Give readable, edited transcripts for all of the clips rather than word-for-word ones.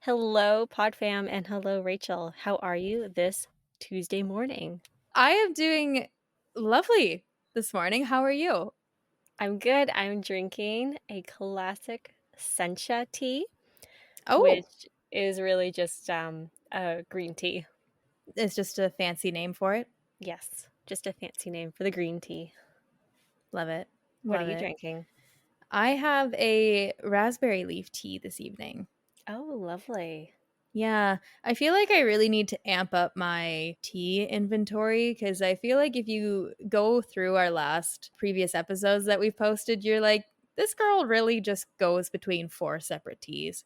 Hello, Podfam, and hello, Rachel. How are you this Tuesday morning? I am doing lovely this morning. How are you? I'm good. I'm drinking a classic Sencha tea, Oh, which is really just a green tea. it's just a fancy name for it. Yes, just a fancy name for the green tea. Love it. What are Love you it. drinking? I have a raspberry leaf tea this evening. Oh, lovely. Yeah, I feel like I really need to amp up my tea inventory because I feel like if you go through our last previous episodes that we've posted, you're like, this girl really just goes between four separate teas.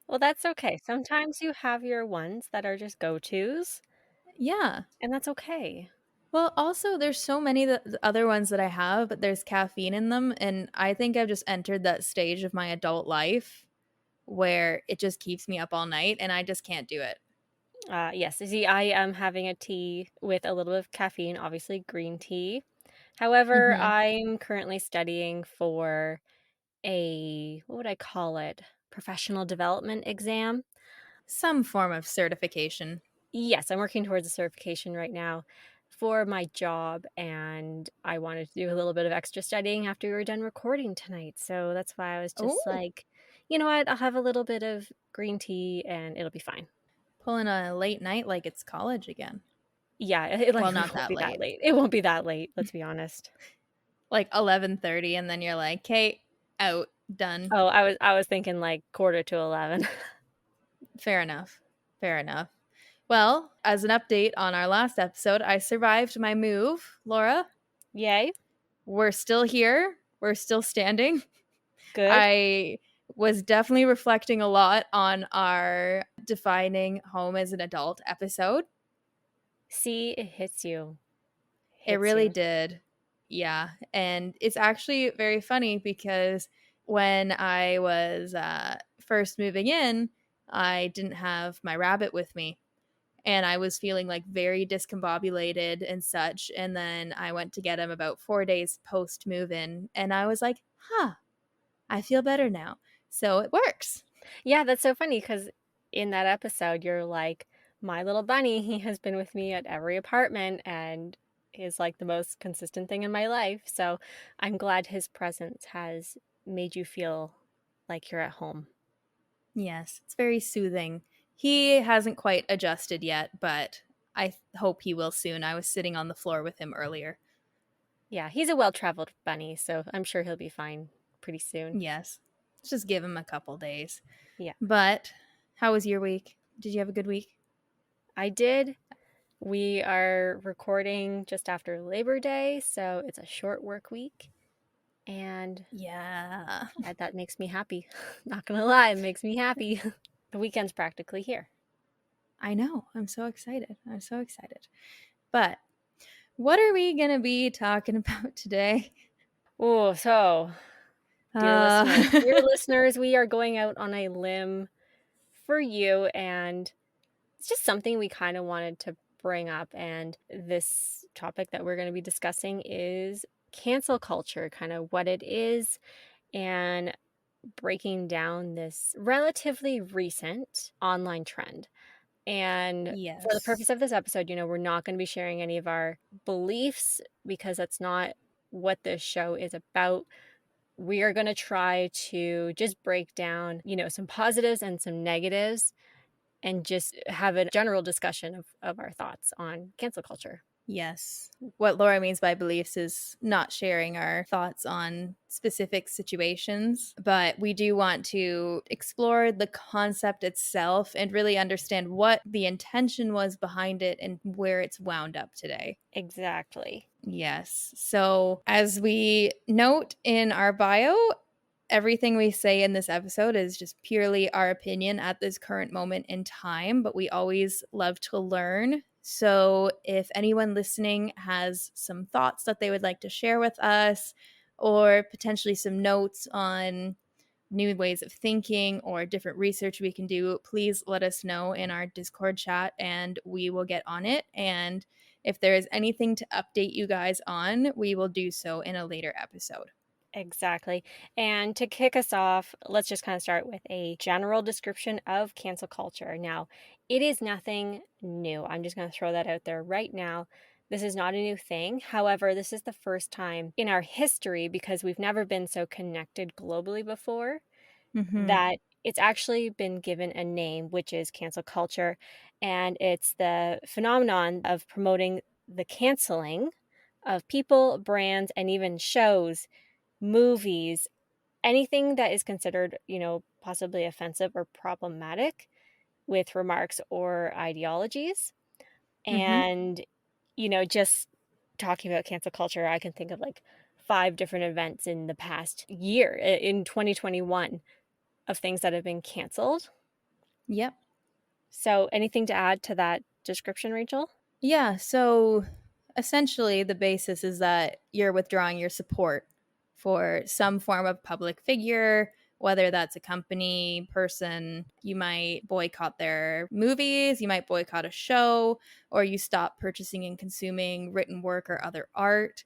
Well, that's okay. Sometimes you have your ones that are just go-tos, Yeah. and that's okay. Well, also, there's so many the other ones that I have, but there's caffeine in them. And I think I've just entered that stage of my adult life where it just keeps me up all night and I just can't do it. Yes, see, I am having a tea with a little bit of caffeine, obviously green tea. However, Hmm. I'm currently studying for what would I call it? Professional development exam. Some form of certification. Yes, I'm working towards a certification right now for my job, and I wanted to do a little bit of extra studying after we were done recording tonight. So that's why I was just Oh, like, you know what? I'll have a little bit of green tea and it'll be fine. pulling a late night like it's college again. Yeah, it like Well, it not won't that be that late. late. It won't be that late, let's be honest. Like 11:30 and then you're like, "Kate, out, done." Oh, I was thinking like quarter to 11. Fair enough. Fair enough. Well, as an update on our last episode, I survived my move, Laura. Yay. We're still here. We're still standing. Good. I was definitely reflecting a lot on our defining home as an adult episode. See, it hits you. It Hits really you. did. Yeah. And it's actually very funny because when I was first moving in, I didn't have my rabbit with me. And I was feeling like very discombobulated and such. And then I went to get him about 4 days post move in. And I was like, huh, I feel better now. So it works. Yeah, that's so funny because in that episode, you're like, my little bunny, he has been with me at every apartment and is like the most consistent thing in my life. So I'm glad his presence has made you feel like you're at home. Yes, it's very soothing. He hasn't quite adjusted yet, but I hope he will soon. I was sitting on the floor with him earlier. Yeah, he's a well-traveled bunny, so I'm sure he'll be fine pretty soon. Yes. Let's just give him a couple days. Yeah, But how was your week? Did you have a good week? I did. We are recording just after Labor Day, so it's a short work week. And Yeah. that makes me happy. Not gonna lie, it makes me happy. The weekend's practically here. I know. I'm so excited. I'm so excited. But what are we going to be talking about today? Oh, so Uh dear listeners, we are going out on a limb for you, and it's just something we kind of wanted to bring up. And this topic that we're going to be discussing is cancel culture, kind of what it is, and breaking down this relatively recent online trend. And for the yes. purpose of this episode, we're not going to be sharing any of our beliefs because that's not what this show is about. We are going to try to just break down, some positives and some negatives and just have a general discussion of our thoughts on cancel culture. Yes. What Laura means by beliefs is not sharing our thoughts on specific situations, but we do want to explore the concept itself and really understand what the intention was behind it and where it's wound up today. Exactly. Yes. So, as we note in our bio, everything we say in this episode is just purely our opinion at this current moment in time, but we always love to learn. So, if anyone listening has some thoughts that they would like to share with us, or potentially some notes on new ways of thinking or different research we can do, please let us know in our Discord chat and we will get on it. And if there is anything to update you guys on, we will do so in a later episode. Exactly. And to kick us off, let's just kind of start with a general description of cancel culture. Now, it is nothing new. I'm just going to throw that out there right now. This is not a new thing. However, this is the first time in our history, because we've never been so connected globally before, Mm-hmm. that it's actually been given a name, which is cancel culture. And it's the phenomenon of promoting the canceling of people, brands, and even shows, movies, anything that is considered, possibly offensive or problematic with remarks or ideologies. Mm-hmm. And, just talking about cancel culture, I can think of like 5 different events in the past year, in 2021, of things that have been canceled. Yep. So, anything to add to that description, Rachel? Yeah, so essentially the basis is that you're withdrawing your support for some form of public figure, whether that's a company, person. You might boycott their movies, you might boycott a show, or you stop purchasing and consuming written work or other art.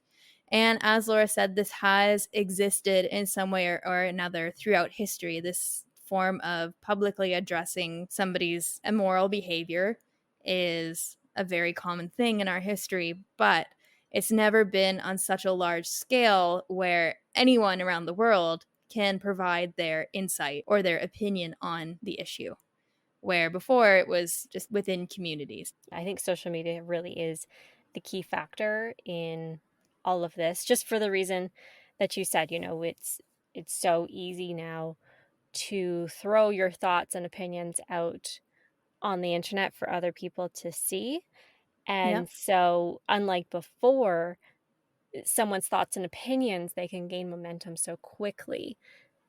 And as Laura said, this has existed in some way or another throughout history. This form of publicly addressing somebody's immoral behavior is a very common thing in our history, but it's never been on such a large scale where anyone around the world can provide their insight or their opinion on the issue, where before it was just within communities. I think social media really is the key factor in all of this, just for the reason that you said, it's so easy now to throw your thoughts and opinions out on the internet for other people to see. And Yep. so, unlike before, someone's thoughts and opinions, they can gain momentum so quickly.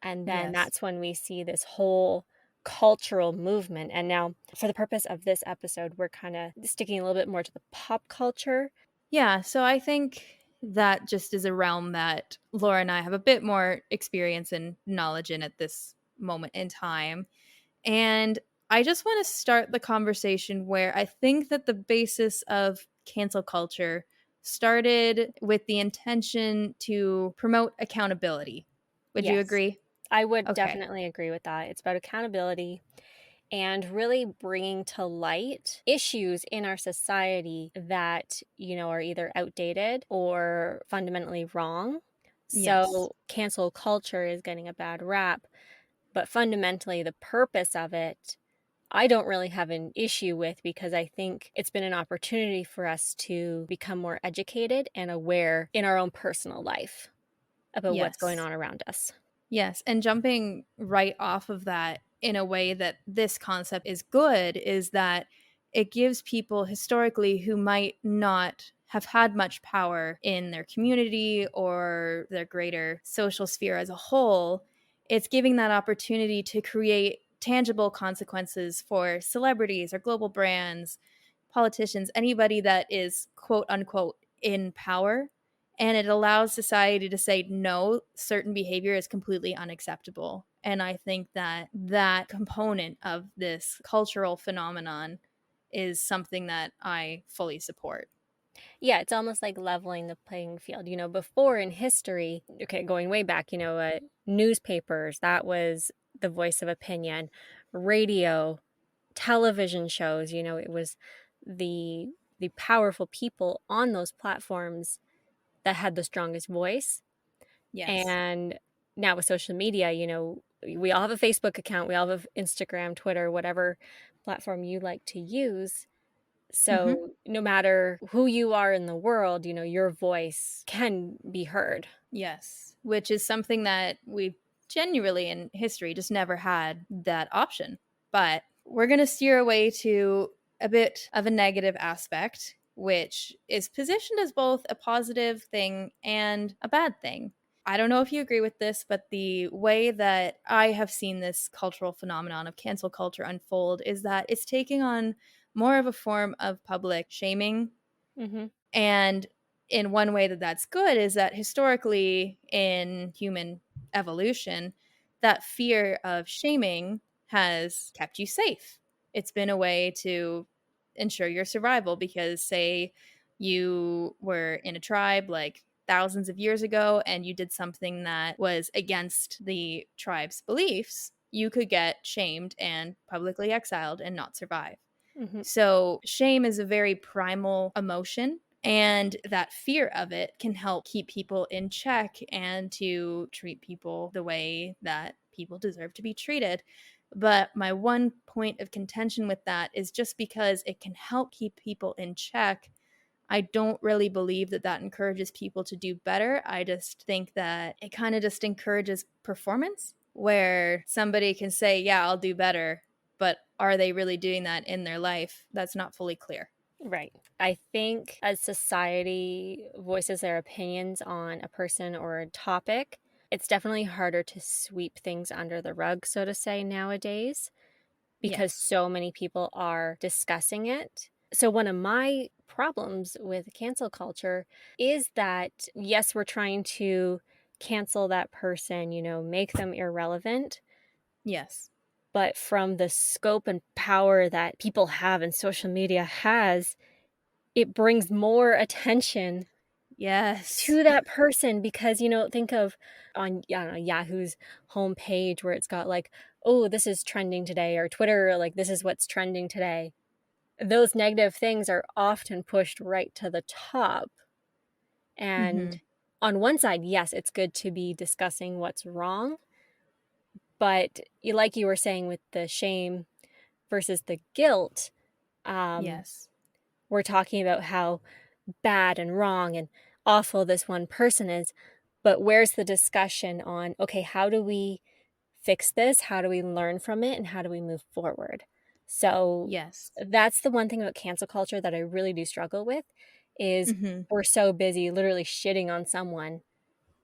And then Yes. that's when we see this whole cultural movement. And now, for the purpose of this episode, we're kind of sticking a little bit more to the pop culture. Yeah. So I think that just is a realm that Laura and I have a bit more experience and knowledge in at this moment in time. And I just want to start the conversation where I think that the basis of cancel culture started with the intention to promote accountability. Would you Yes, agree? I would Okay. definitely agree with that. It's about accountability and really bringing to light issues in our society that, are either outdated or fundamentally wrong. Yes. So, cancel culture is getting a bad rap, but fundamentally, the purpose of it, I don't really have an issue with, because I think it's been an opportunity for us to become more educated and aware in our own personal life about what's going Yes. on around us. Yes, and jumping right off of that in a way that this concept is good is that it gives people historically who might not have had much power in their community or their greater social sphere as a whole, it's giving that opportunity to create tangible consequences for celebrities or global brands, politicians, anybody that is quote unquote in power, and it allows society to say no, certain behavior is completely unacceptable. And I think that that component of this cultural phenomenon is something that I fully support. Yeah, it's almost like leveling the playing field. Before in history, okay, going way back, newspapers, that was the voice of opinion, radio, television shows, it was the the powerful people on those platforms that had the strongest voice. Yes. And now with social media, we all have a Facebook account, we all have Instagram, Twitter, whatever platform you like to use. Mm-hmm. So no matter who you are in the world, your voice can be heard. Yes. Which is something that we genuinely in history just never had that option. But we're going to steer away to a bit of a negative aspect, which is positioned as both a positive thing and a bad thing. I don't know if you agree with this, but the way that I have seen this cultural phenomenon of cancel culture unfold is that it's taking on more of a form of public shaming. Hmm. And in one way that that's good is that historically in human evolution, that fear of shaming has kept you safe. It's been a way to ensure your survival because, say, you were in a tribe like thousands of years ago and you did something that was against the tribe's beliefs, you could get shamed and publicly exiled and not survive. Mhm. So, shame is a very primal emotion, and that fear of it can help keep people in check and to treat people the way that people deserve to be treated. But my one point of contention with that is just because it can help keep people in check, I don't really believe that that encourages people to do better. I just think that it kind of just encourages performance where somebody can say, yeah, I'll do better, but are they really doing that in their life? That's not fully clear. Right. I think as society voices their opinions on a person or a topic, it's definitely harder to sweep things under the rug, so to say, nowadays, because Yes. so many people are discussing it. So, one of my problems with cancel culture is that, yes, we're trying to cancel that person, make them irrelevant. Yes. But from the scope and power that people have and social media has, it brings more attention Yes. to that person because, think of on, I don't know, Yahoo's homepage where it's got like, "Oh, this is trending today," or Twitter, like, "This is what's trending today." Those negative things are often pushed right to the top, and Mm-hmm. on one side, yes, it's good to be discussing what's wrong, but like you were saying with the shame versus the guilt, um, Yes. we're talking about how bad and wrong and awful this one person is, but where's the discussion on, okay, how do we fix this? How do we learn from it? And how do we move forward? So Yes. that's the one thing about cancel culture that I really do struggle with is Mm-hmm. we're so busy literally shitting on someone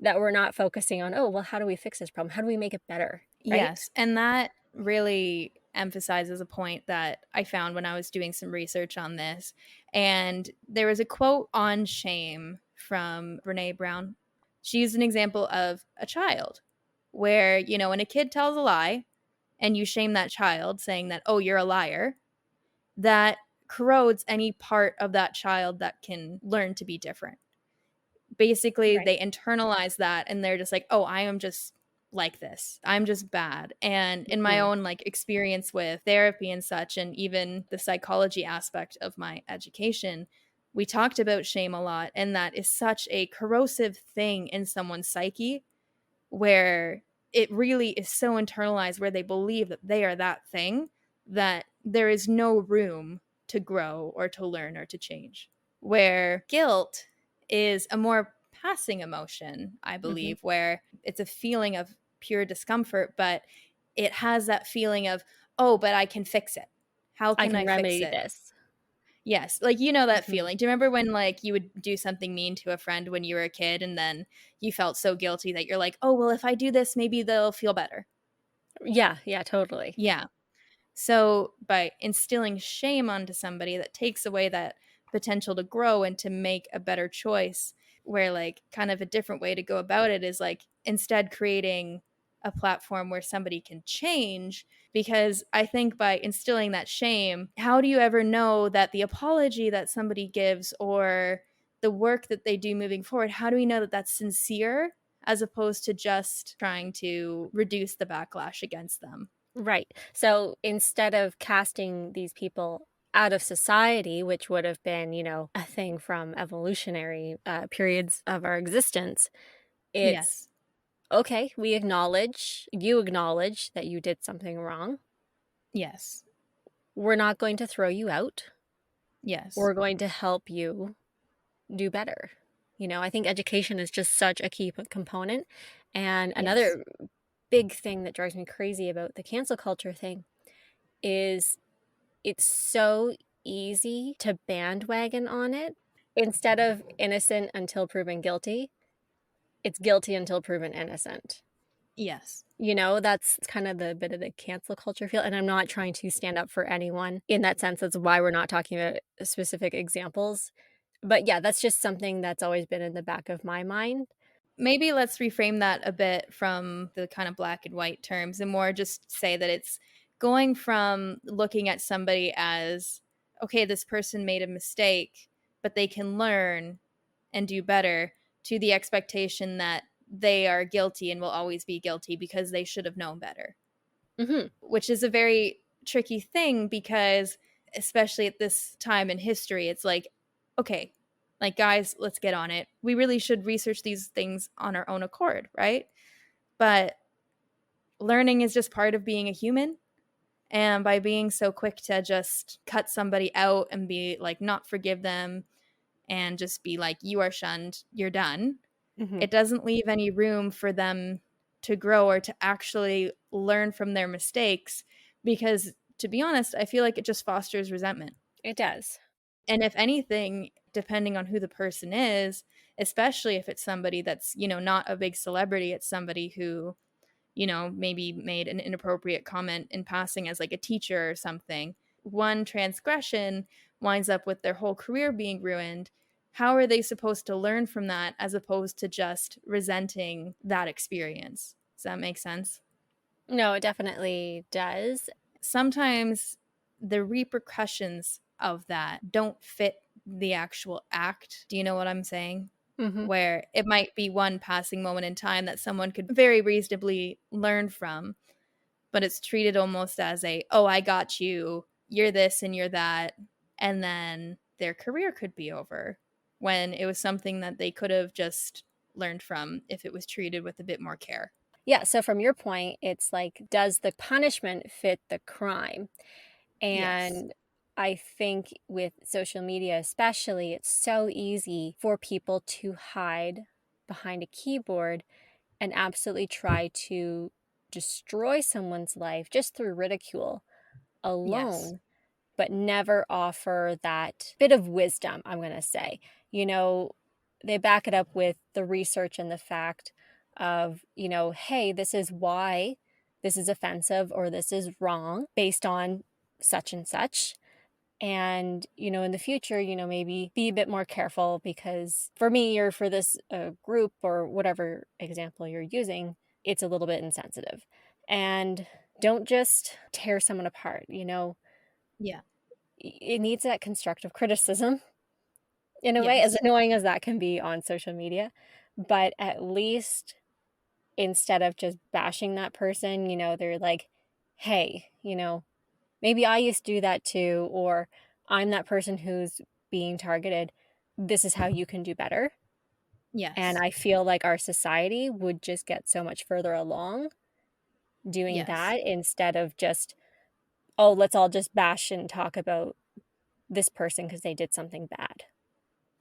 that we're not focusing on, oh, well, how do we fix this problem? How do we make it better? Right? Yes. And that really emphasizes a point that I found when I was doing some research on this. And there was a quote on shame from Brene Brown. She used an example of a child where, when a kid tells a lie and you shame that child saying that, oh, you're a liar, that corrodes any part of that child that can learn to be different. Basically Right. they internalize that and they're just like, oh, I am just like this, I'm just bad. And in my Mhm. own like experience with therapy and such, and even the psychology aspect of my education, we talked about shame a lot, and that is such a corrosive thing in someone's psyche where it really is so internalized where they believe that they are that thing, that there is no room to grow or to learn or to change. Where guilt is a more passing emotion, I Mhm. believe, where it's a feeling of pure discomfort, but it has that feeling of, oh, but I can fix it. How I can can I fix remedy it? this. Yes, like, that Mhm. feeling. Do you remember when, like, you would do something mean to a friend when you were a kid and then you felt so guilty that you're like, "Oh, well, if I do this, maybe they'll feel better." Yeah, yeah, totally. Yeah. So, by instilling shame onto somebody, that takes away that potential to grow and to make a better choice, where, like, kind of a different way to go about it is, like, instead creating a platform where somebody can change. Because I think by instilling that shame, how do you ever know that the apology that somebody gives or the work that they do moving forward, how do we know that that's sincere as opposed to just trying to reduce the backlash against them? Right. So instead of casting these people out of society, which would have been, a thing from evolutionary periods of our existence, it's Yes. okay, you acknowledge that you did something wrong. Yes. We're not going to throw you out. Yes. We're going to help you do better. I think education is just such a key component. And Yes. another big thing that drives me crazy about the cancel culture thing is it's so easy to bandwagon on it. Instead of innocent until proven guilty, it's guilty until proven innocent. Yes. That's kind of the bit of the cancel culture feel. And I'm not trying to stand up for anyone in that sense. That's why we're not talking about specific examples. But yeah, that's just something that's always been in the back of my mind. Maybe let's reframe that a bit from the kind of black and white terms and more just say that it's going from looking at somebody as, okay, this person made a mistake, but they can learn and do better, to the expectation that they are guilty and will always be guilty because they should have known better, Mhm. which is a very tricky thing because, especially at this time in history, it's like, okay, like, guys, let's get on it. We really should research these things on our own accord, right? But learning is just part of being a human. And by being so quick to just cut somebody out and be like, not forgive them and just be like, you are shunned, you're done, Mhm. it doesn't leave any room for them to grow or to actually learn from their mistakes. Because to be honest, I feel like it just fosters resentment. It does. And if anything, depending on who the person is, especially if it's somebody that's, not a big celebrity, it's somebody who, maybe made an inappropriate comment in passing as like a teacher or something. One transgression winds up with their whole career being ruined. How are they supposed to learn from that as opposed to just resenting that experience? Does that make sense? No, it definitely does. Sometimes the repercussions of that don't fit the actual act. Do you know what I'm saying? Mhm. Where it might be one passing moment in time that someone could very reasonably learn from, but it's treated almost as a, oh, I got you, you're this and you're that. And then their career could be over when it was something that they could have just learned from if it was treated with a bit more care. Yeah, so from your point, it's like, does the punishment fit the crime? Yes. And I think with social media especially, it's so easy for people to hide behind a keyboard and absolutely try to destroy someone's life just through ridicule Yes. alone, but never offer that bit of wisdom, I'm going to say. You know, they back it up with the research and the fact of, hey, this is why this is offensive or this is wrong based on such and such. And, in the future, maybe be a bit more careful because for me or for this group or whatever example you're using, it's a little bit insensitive. And don't just tear someone apart, Yeah. it needs that constructive criticism in a way, as Yes. annoying as that can be on social media. But at least instead of just bashing that person, they're like, hey, maybe I used to do that too, or I'm that person who's being targeted. This is how you can do better. And Yes. I feel like our society would just get so much further along doing Yes. that instead of just, oh, let's all just bash and talk about this person because they did something bad,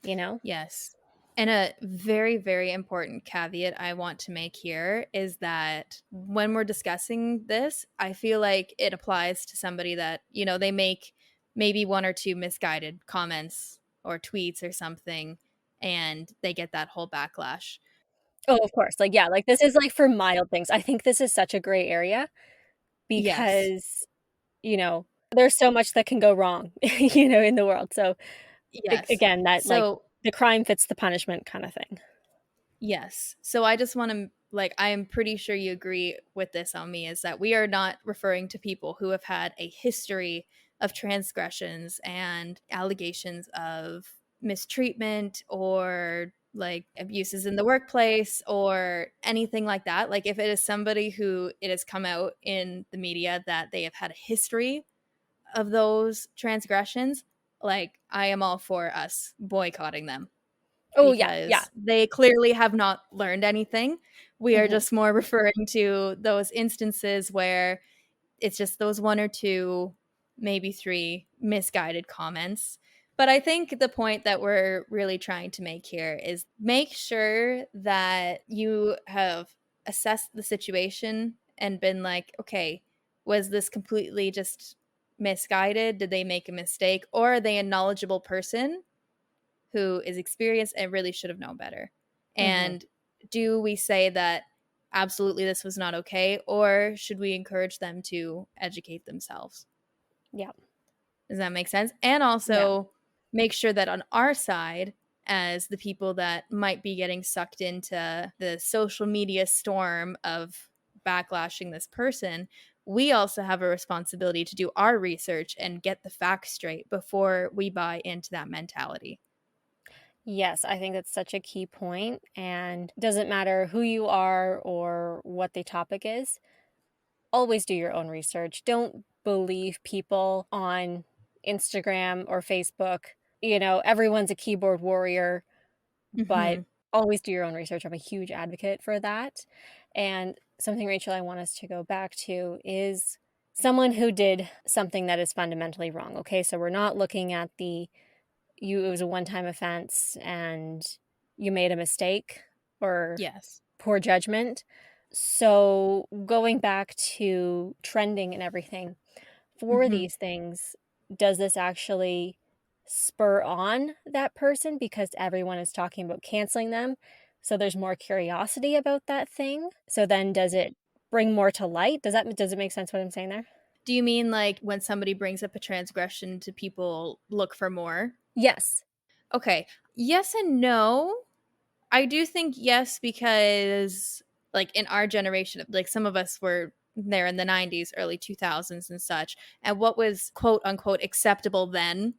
you know? Yes. And a very, very important caveat I want to make here is that when we're discussing this, I feel like it applies to somebody that, they make maybe one or two misguided comments or tweets or something, and they get that whole backlash. Oh, of course. Like, yeah, like this is like for mild things. I think this is such a gray area Yes. because, you know, there's so much that can go wrong, in the world. So Yes. again, that like So the crime fits the punishment kind of thing. yes. So I just want to, like, I am pretty sure you agree with this on me, is that we are not referring to people who have had a history of transgressions and allegations of mistreatment or like abuses in the workplace or anything like that. Like, if it is somebody who it has come out in the media that they have had a history of those transgressions, like, I am all for us boycotting them Oh, yeah, yeah. because they clearly have not learned anything. We are Mhm. just more referring to those instances where it's just those one or two, maybe three misguided comments. But I think the point that we're really trying to make here is make sure that you have assessed the situation and been like, okay, was this completely just misguided? Did they make a mistake? Or are they a knowledgeable person who is experienced and really should have known better? Mhm. And do we say that absolutely this was not okay, or should we encourage them to educate themselves? Yeah. Does that make sense? And Yeah. also make sure that on our side, as the people that might be getting sucked into the social media storm of backlashing this person, we also have a responsibility to do our research and get the facts straight before we buy into that mentality. Yes, I think that's such a key point, and doesn't matter who you are or what the topic is, always do your own research. Don't believe people on Instagram or Facebook. Everyone's a keyboard warrior, but Mhm. always do your own research. I'm a huge advocate for that. And something, Rachel, I want us to go back to is someone who did something that is fundamentally wrong. Okay, so we're not looking at it was a one-time offense and you made a mistake or Yes. poor judgment. So, going back to trending and everything, for Mhm. these things, does this actually spur on that person because everyone is talking about canceling them? So there's more curiosity about that thing. So then does it bring more to light? Does it make sense what I'm saying there? Do you mean like when somebody brings up a transgression to people look for more? Yes. Okay. Yes and no. I do think yes because like in our generation, like some of us were there in the 90s, early 2000s and such, and what was quote unquote acceptable then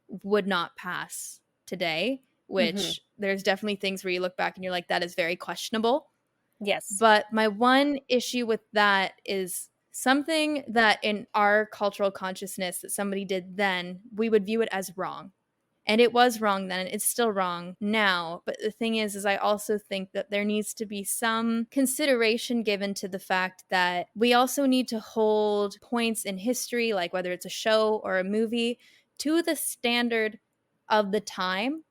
would not pass today, Mhm. which there's definitely things where you look back and you're like that is very questionable. Yes. But my one issue with that is something that in our cultural consciousness that somebody did then, we would view it as wrong. And it was wrong then, and it's still wrong now. But the thing is I also think that there needs to be some consideration given to the fact that we also need to hold points in history, like whether it's a show or a movie, to the standard of the time.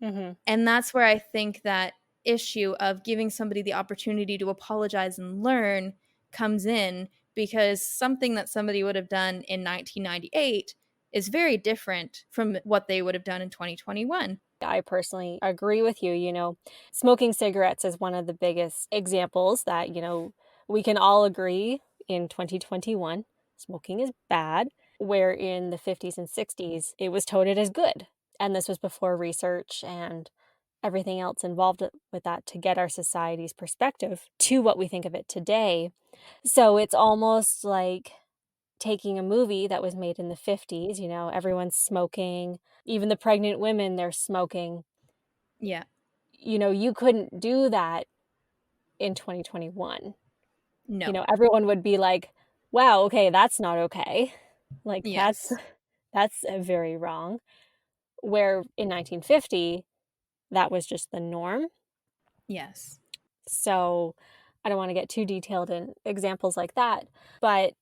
Mhm. And that's where I think that issue of giving somebody the opportunity to apologize and learn comes in, because something that somebody would have done in 1998 is very different from what they would have done in 2021. I personally agree with you. Smoking cigarettes is one of the biggest examples that, we can all agree in 2021, smoking is bad, where in the 50s and 60s, it was touted as good. And this was before research and everything else involved with that to get our society's perspective to what we think of it today. So it's almost like taking a movie that was made in the 50s, everyone's smoking, even the pregnant women, they're smoking. Yeah. You couldn't do that in 2021. No. Everyone would be like, "Wow, okay, that's not okay." Like, that's Yes. that's, very wrong. Where in 1950, that was just the norm. Yes. So, I don't wanna get too detailed in examples like that, but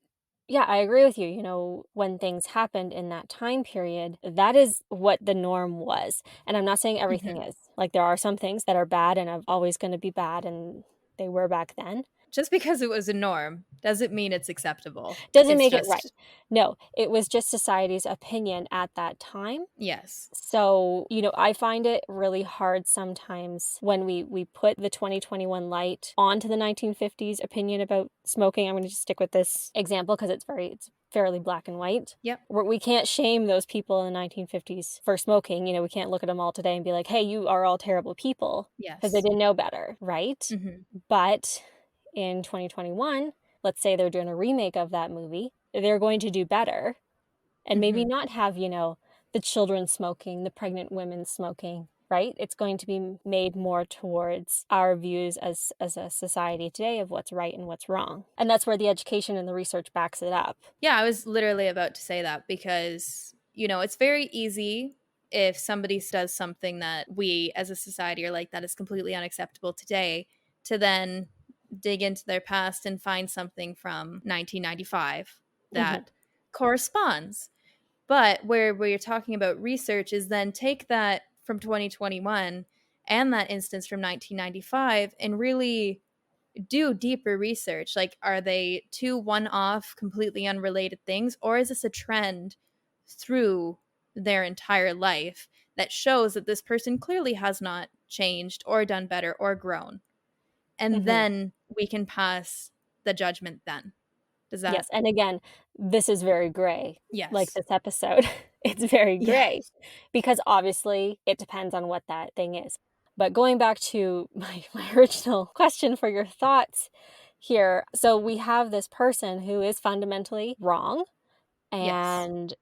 yeah, I agree with you. When things happened in that time period, that is what the norm was. And I'm not saying everything Mhm. is. Like, there are some things that are bad and are always going to be bad, and they were back then. Just because it was a norm doesn't mean it's acceptable. Doesn't It's make it right. just, No, it was just society's opinion at that time. yes. So, I find it really hard sometimes when we put the 2021 light onto the 1950s opinion about smoking. I'm going to just stick with this example because it's fairly black and white. Yep. We can't shame those people in the 1950s for smoking. We can't look at them all today and be like, "Hey, you are all terrible people," because they Yes. didn't know better, right? Mhm. But in 2021, let's say they're doing a remake of that movie, they're going to do better and maybe Mhm. not have, the children smoking, the pregnant women smoking, right? It's going to be made more towards our views as a society today of what's right and what's wrong. And that's where the education and the research backs it up. Yeah, I was literally about to say that because, it's very easy if somebody does something that we as a society are like, that is completely unacceptable today, to then dig into their past and find something from 1995 Mhm. that corresponds. But where you're talking about research is then take that from 2021 and that instance from 1995 and really do deeper research. Like, are they two one off, completely unrelated things, or is this a trend through their entire life that shows that this person clearly has not changed or done better or grown? And Mhm. then we can pass the judgment then. Does that? Yes, and again, this is very gray, like Yes. this episode. It's very gray Yes. because obviously it depends on what that thing is. But going back to my original question for your thoughts here, so we have this person who is fundamentally wrong, Yes. and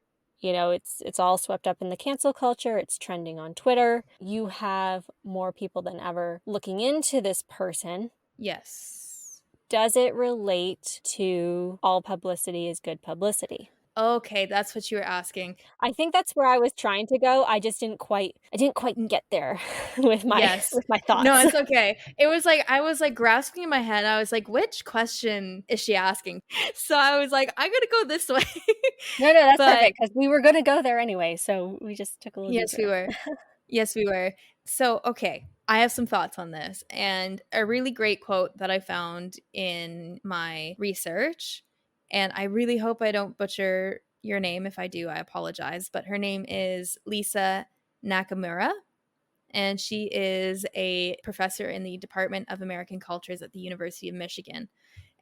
It's all swept up in the cancel culture. It's trending on Twitter. You have more people than ever looking into this person. Yes. Does it relate to all publicity is good publicity? Okay, that's what you were asking. I think that's where I was trying to go. I didn't quite N get there with my Yes. with my No, thoughts. it's okay. It was like I was, like, grasping in my head, I was like, "Which question is she asking?" So I was like, "I'm gonna go this way." No, no, that's But perfect because we were gonna go there anyway, so we just took a little yes, we detour. were. Yes, we were. So, okay, I have some thoughts on this, and a really great quote that I found in my research, and I really hope I don't butcher your name. If I do, I apologize. But her name is Lisa Nakamura, and she is a professor in the Department of American Cultures at the University of Michigan.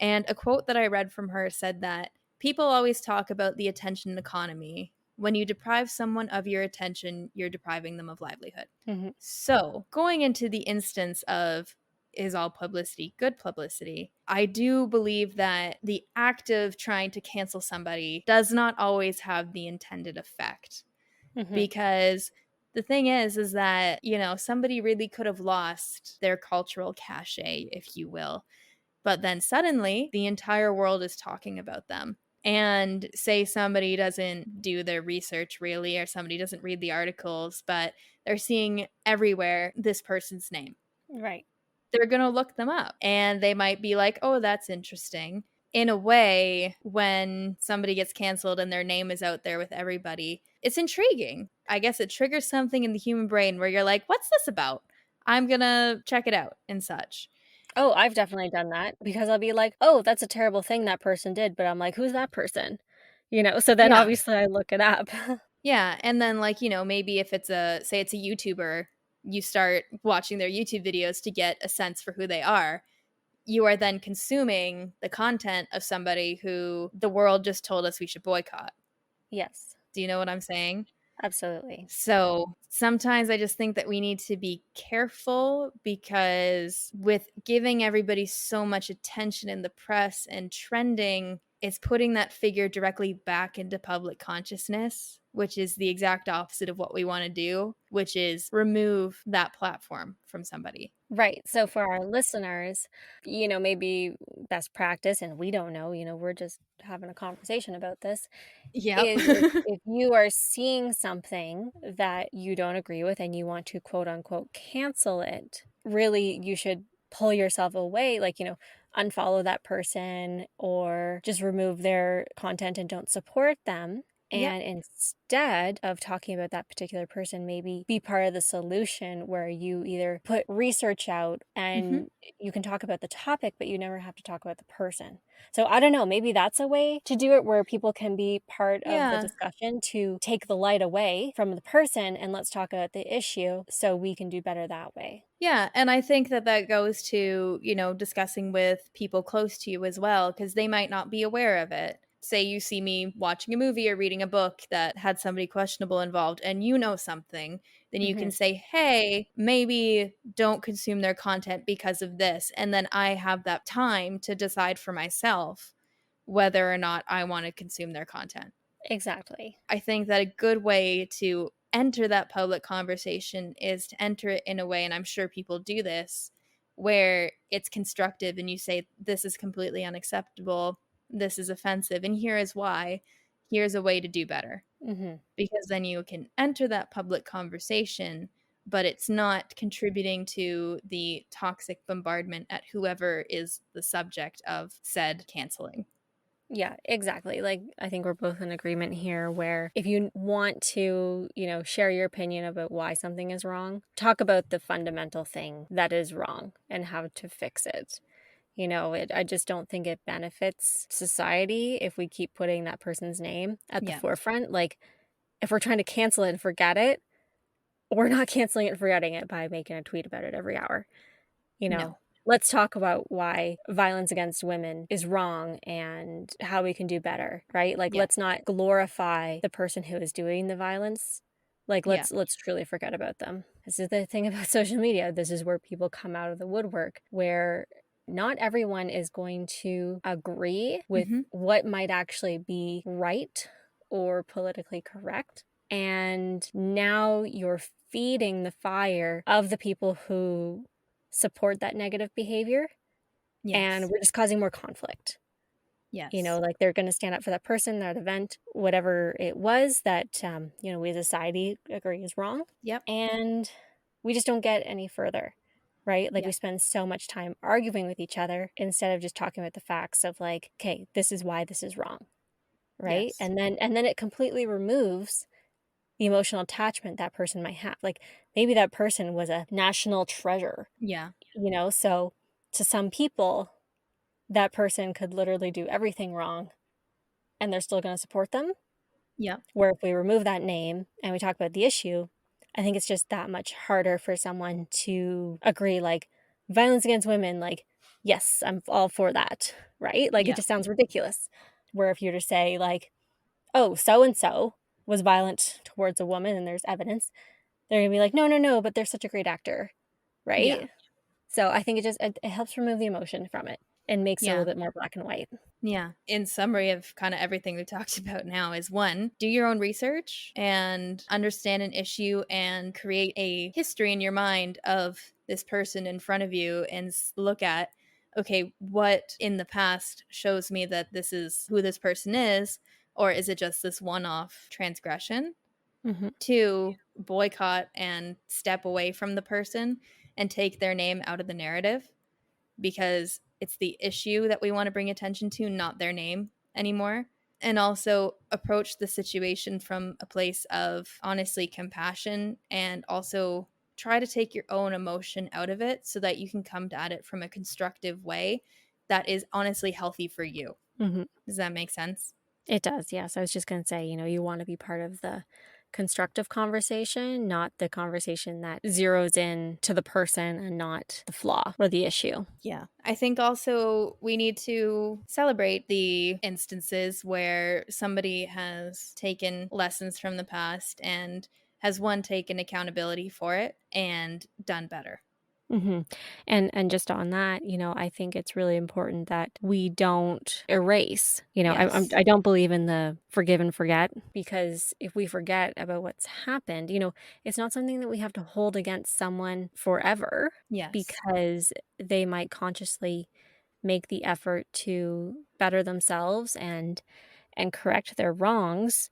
And a quote that I read from her said that people always talk about the attention economy. When you deprive someone of your attention, you're depriving them of livelihood. Mhm, So, going into the instance of is all publicity good publicity, I do believe that the act of trying to cancel somebody does not always have the intended effect, mhm. because the thing is that, somebody really could have lost their cultural cachet, if you will, but then suddenly the entire world is talking about them. And say somebody doesn't do their research really, or somebody doesn't read the articles, but they're seeing everywhere this person's name. Right. They're going to look them up and they might be like, oh, that's interesting. In a way, when somebody gets canceled and their name is out there with everybody, it's intriguing. I guess it triggers something in the human brain where you're like, what's this about? I'm going to check it out and such. Oh, I've definitely done that because I'll be like, "Oh, that's a terrible thing that person did," but I'm like, "Who's that person?" So then Yeah. obviously I look it up. Yeah, and then, like, maybe if it's say it's a YouTuber, you start watching their YouTube videos to get a sense for who they are. You are then consuming the content of somebody who the world just told us we should boycott. Yes, Do you know what I'm saying? absolutely. So sometimes I just think that we need to be careful, because with giving everybody so much attention in the press and trending, it's putting that figure directly back into public consciousness, which is the exact opposite of what we want to do, which is remove that platform from somebody. Right, so for our listeners, maybe best practice, and we don't know, we're just having a conversation about this, Yep. is if you are seeing something that you don't agree with and you want to quote unquote cancel it, really you should pull yourself away, like, unfollow that person or just remove their content and don't support them. Yep. And instead of talking about that particular person, maybe be part of the solution where you either put research out Hmm. and you can talk about the topic, but you never have to talk about the person. So I don't know, maybe that's a way to do it where people can be part of the Yeah. discussion to take the light away from the person and let's talk about the issue so we can do better that way. Yeah, and I think that that goes to, discussing with people close to you as well, because they might not be aware of it. Say you see me watching a movie or reading a book that had somebody questionable involved and you know something, then you can Mhm. say, hey, maybe don't consume their content because of this. And then I have that time to decide for myself whether or not I want to consume their content. Exactly. I think that a good way to enter that public conversation is to enter it in a way, and I'm sure people do this, where it's constructive and you say, this is completely unacceptable, this is offensive, and here is why. Here's a way to do better. Mhm. Because then you can enter that public conversation, but it's not contributing to the toxic bombardment at whoever is the subject of said canceling. Yeah, exactly. Like, I think we're both in agreement here where if you want to, share your opinion about why something is wrong, talk about the fundamental thing that is wrong and how to fix it. I just don't think it benefits society if we keep putting that person's name at the Yeah. forefront. Like, if we're trying to cancel it and forget it, we're not canceling it and forgetting it by making a tweet about it every hour. You know, No. let's talk about why violence against women is wrong and how we can do better, right? Like, Yeah. let's not glorify the person who is doing the violence. Like, Yeah. let's truly forget about them. This is the thing about social media. This is where people come out of the woodwork, where not everyone is going to agree with Hmm. what might actually be right or politically correct. And now you're feeding the fire of the people who support that negative behavior, and Yes. we're just causing more conflict. Yes. Like, they're gonna stand up for that person, that event, whatever it was that, we as a society agree is wrong, Yep. and we just don't get any further, right? Like, Yeah. we spend so much time arguing with each other instead of just talking about the facts of, like, "Okay, this is why this is wrong," right? Yes. And then it completely removes the emotional attachment that person might have. Like, maybe that person was a national treasure, Yeah. so to some people, that person could literally do everything wrong and they're still gonna support them. Yep. Where if we remove that name and we talk about the issue, I think it's just that much harder for someone to agree, like, violence against women, like, yes, I'm all for that, right? Like, it Yeah. just sounds ridiculous. Where if you were to say, like, oh, so and so was violent towards a woman and there's evidence, they're gonna be like, no, no, no, but they're such a great actor, Yeah. right? So I think it helps remove the emotion from it and makes it a little Yeah. bit more black and white. Yeah. In summary of kind of everything we talked about now is one, do your own research and understand an issue and create a history in your mind of this person in front of you and look at, okay, what in the past shows me that this is who this person is, or is it just this one off transgression? Mhm, Two, boycott and step away from the person and take their name out of the narrative because it's the issue that we want to bring attention to, not their name anymore. And also approach the situation from a place of honestly compassion and also try to take your own emotion out of it so that you can come at it from a constructive way that is honestly healthy for you. mhm. Does that make sense? It does, yes. I was just gonna say, you wanna be part of the constructive conversation, not the conversation that zeroes in to the person and not the flaw or the issue. Yeah. I think also we need to celebrate the instances where somebody has taken lessons from the past and has one taken accountability for it and done better. Mhm. And just on that, I think it's really important that we don't erase. Yes. I don't believe in the forgive and forget, because if we forget about what's happened, it's not something that we have to hold against someone forever, Yes. because they might consciously make the effort to better themselves and correct their wrongs.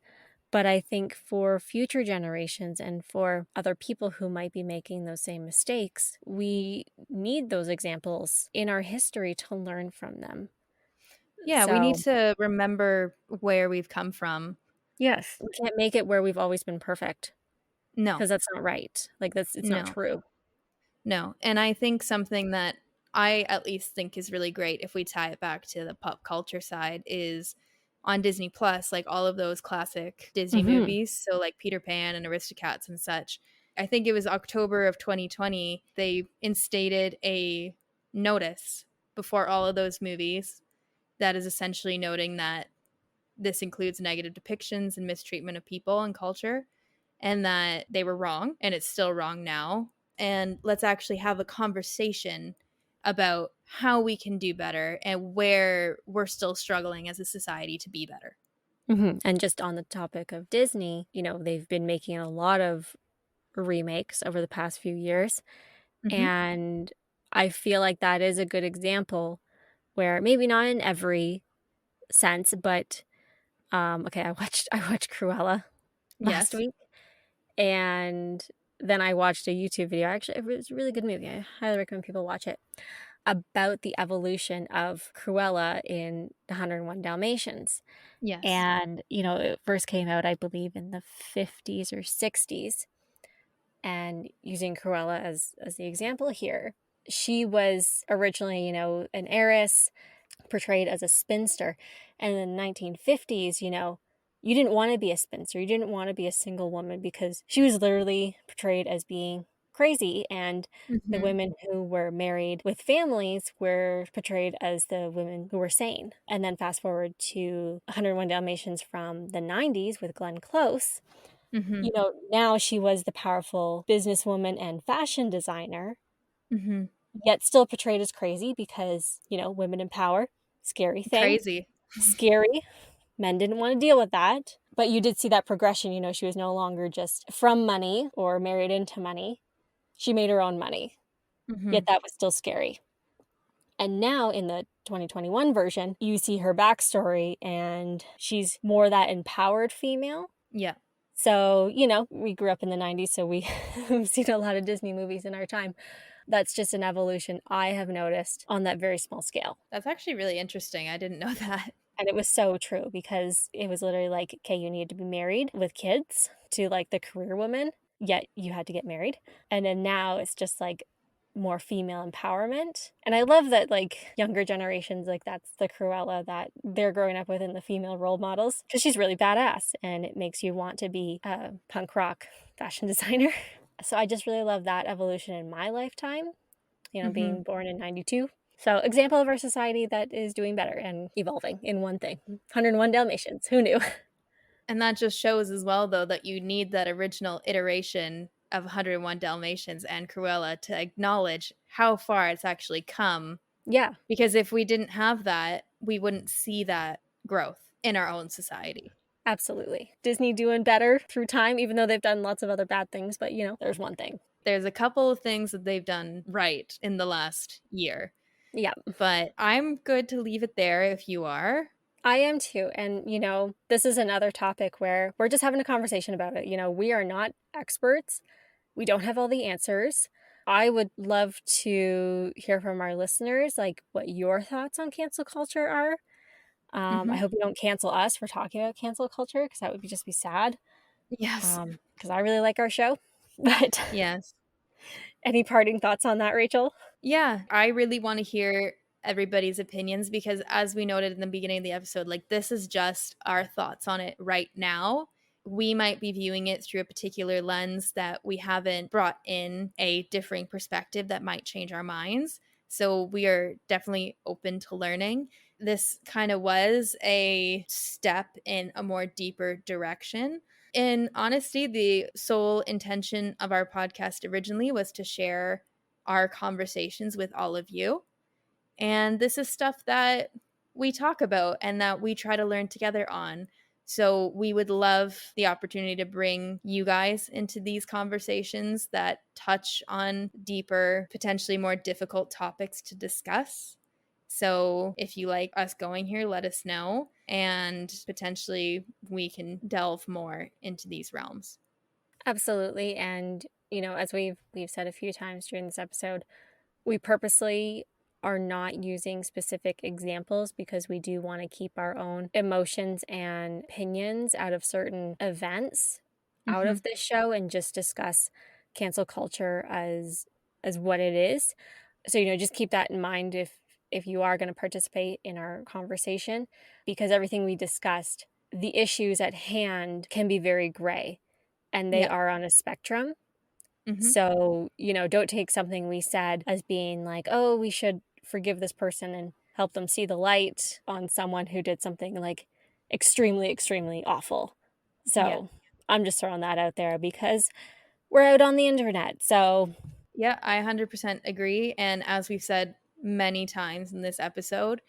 But I think for future generations and for other people who might be making those same mistakes, we need those examples in our history to learn from them. Yeah, we need So, to remember where we've come from. yes, we can't make it where we've always been perfect, No. because that's not right. Like, it's not No. true. No. And I think something that I at least think is really great if we tie it back to the pop culture side is on Disney Plus, like all of those classic Disney Mhm. movies. So like Peter Pan and Aristocats and such. I think it was October of 2020, they instated a notice before all of those movies that is essentially noting that this includes negative depictions and mistreatment of people and culture, and that they were wrong and it's still wrong now. And let's actually have a conversation about how we can do better and where we're still struggling as a society to be better. Mhm. And just on the topic of Disney, they've been making a lot of remakes over the past few years, Hmm. and I feel like that is a good example where maybe not in every sense, but, okay, I watched Cruella last Yes. week, and then I watched a YouTube video. Actually, it was a really good movie. I highly recommend people watch it, about the evolution of Cruella in the 101 Dalmatians. Yes. And, it first came out, I believe, in the 50s or 60s. And using Cruella as the example here, she was originally, an heiress portrayed as a spinster. And in the 1950s, you didn't want to be a spinster. You didn't want to be a single woman, because she was literally portrayed as being crazy. And the Hmm. women who were married with families were portrayed as the women who were sane. And then fast forward to 101 Dalmatians from the 90s with Glenn Close. Hmm. Now she was the powerful businesswoman and fashion designer, Hmm. yet still portrayed as crazy because, women in power, scary thing, Crazy. scary. Men didn't want to deal with that. But you did see that progression. She was no longer just from money or married into money. She made her own money, Mhm. yet that was still scary. And now in the 2021 version, you see her backstory, and she's more that empowered female. Yeah. So, we grew up in the 90s, so we've seen a lot of Disney movies in our time. That's just an evolution I have noticed on that very small scale. That's actually really interesting. I didn't know that. And it was so true because it was literally like, okay, you need to be married with kids to like the career woman, yet you had to get married. And then now it's just like more female empowerment. And I love that like younger generations, like that's the Cruella that they're growing up with in the female role models because she's really badass and it makes you want to be a punk rock fashion designer. So I just really love that evolution in my lifetime, Mhm. being born in 92. So, example of our society that is doing better and evolving in one thing. 101 Dalmatians. Who knew? And that just shows as well, though, that you need that original iteration of 101 Dalmatians and Cruella to acknowledge how far it's actually come. Yeah, Because if we didn't have that, we wouldn't see that growth in our own society. absolutely. Disney doing better through time, even though they've done lots of other bad things. But, there's one thing. There's a couple of things that they've done right in the last year, Yeah, but I'm good to leave it there if you are. I am too. And, this is another topic where we're just having a conversation about it. We are not experts, we don't have all the answers. I would love to hear from our listeners, like what your thoughts on cancel culture are. I Mhm. hope you don't cancel us for talking about cancel culture because that would just be sad. Yes. Because I really like our show. But Yes. any parting thoughts on that, Rachel? Yeah, I really want to hear everybody's opinions because, as we noted in the beginning of the episode, like this is just our thoughts on it right now. We might be viewing it through a particular lens that we haven't brought in a differing perspective that might change our minds. So we are definitely open to learning. This kind of was a step in a more deeper direction. In honesty, the sole intention of our podcast originally was to share our conversations with all of you. And this is stuff that we talk about and that we try to learn together on. So we would love the opportunity to bring you guys into these conversations that touch on deeper, potentially more difficult topics to discuss. So if you like us going here, let us know and potentially we can delve more into these realms. Absolutely. And, as we've said a few times during this episode, we purposely are not using specific examples because we do want to keep our own emotions and opinions out of certain events out Mhm. of this show and just discuss cancel culture as what it is. So, just keep that in mind if you are going to participate in our conversation because everything we discussed, the issues at hand can be very gray and they Yeah. are on a spectrum. Mhm. So, don't take something we said as being like, oh, we should forgive this person and help them see the light on someone who did something like extremely, extremely awful. Yeah. So, I'm just throwing that out there because we're out on the internet. So, Yeah, I 100% agree. And as we've said many times in this episode,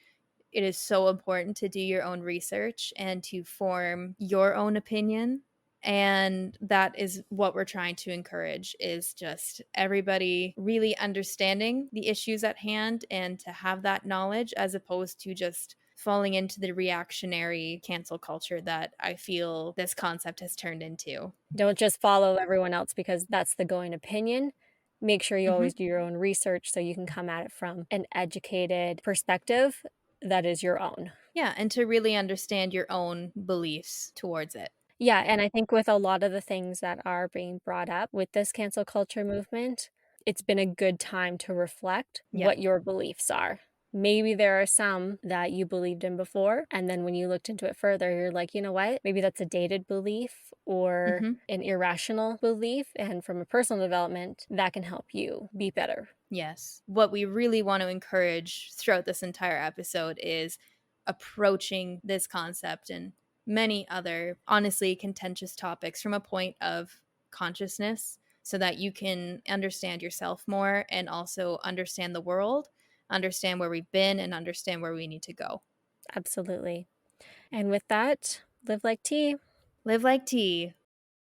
it is so important to do your own research and to form your own opinion. And that is what we're trying to encourage is just everybody really understanding the issues at hand and to have that knowledge as opposed to just falling into the reactionary cancel culture that I feel this concept has turned into. don't just follow everyone else because that's the going opinion. Make sure you Mhm. always do your own research so you can come at it from an educated perspective that is your own. Yeah, and to really understand your own beliefs towards it. Yeah, and I think with a lot of the things that are being brought up with this cancel culture movement, it's been a good time to reflect Yeah. what your beliefs are. Maybe there are some that you believed in before, and then when you looked into it further, you're like, you know what? Maybe that's a dated belief or Mhm. an irrational belief. And from a personal development, that can help you be better. Yes. What we really want to encourage throughout this entire episode is approaching this concept and many other honestly contentious topics from a point of consciousness so that you can understand yourself more and also understand the world, understand where we've been, and understand where we need to go. Absolutely. And with that, live like tea. Live like tea.